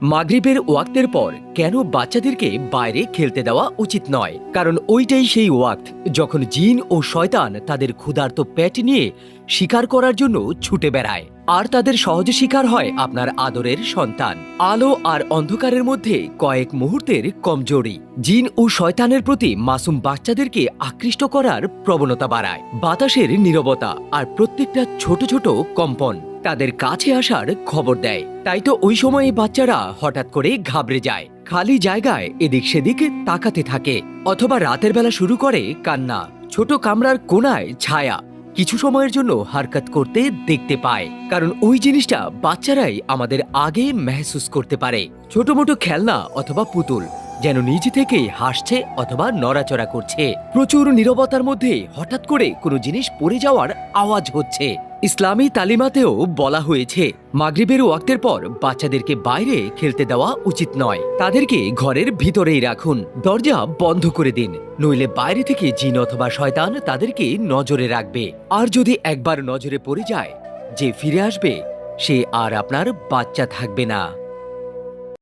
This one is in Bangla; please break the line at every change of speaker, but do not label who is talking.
মাগরিবের ওয়াক্তের পর কেন বাচ্চাদেরকে বাইরে খেলতে দেওয়া উচিত নয়? কারণ ওইটাই সেই ওয়াক্ত যখন জিন ও শয়তান তাদের ক্ষুধার্ত পেট নিয়ে শিকার করার জন্য ছুটে বেড়ায়। আর তাদের সহজে শিকার হয় আপনার আদরের সন্তান। আলো আর অন্ধকারের মধ্যে কয়েক মুহূর্তের কমজোরি জিন ও শয়তানের প্রতি মাসুম বাচ্চাদেরকে আকৃষ্ট করার প্রবণতা বাড়ায়। বাতাসের নীরবতা আর প্রত্যেকটা ছোট ছোট কম্পন তাদের কাছে আসার খবর দেয়। তাই তো ওই সময়ে বাচ্চারা হঠাৎ করে ঘাবড়ে যায়, খালি জায়গায় এদিক সেদিক তাকাতে থাকে, অথবা রাতের বেলা শুরু করে কান্না। ছোট কামরার কোণায় ছায়া কিছু সময়ের জন্য হারকাত করতে দেখতে পায়, কারণ ওই জিনিসটা বাচ্চারাই আমাদের আগে মেহসুস করতে পারে। ছোট মোটো খেলনা অথবা পুতুল যেন নিজে থেকেই হাসছে অথবা নড়াচড়া করছে। প্রচুর নীরবতার মধ্যে হঠাৎ করে কোনো জিনিস পড়ে যাওয়ার আওয়াজ হচ্ছে। ইসলামী তালিমাতেও বলা হয়েছে মাগরিবের ওয়াক্তের পর বাচ্চাদেরকে বাইরে খেলতে দেওয়া উচিত নয়। তাদেরকে ঘরের ভিতরেই রাখুন, দরজা বন্ধ করে দিন, নইলে বাইরে থেকে জিন অথবা শয়তান তাদেরকে নজরে রাখবে। আর যদি একবার নজরে পড়ে যায়, যে ফিরে আসবে সে আর আপনার বাচ্চা থাকবে না।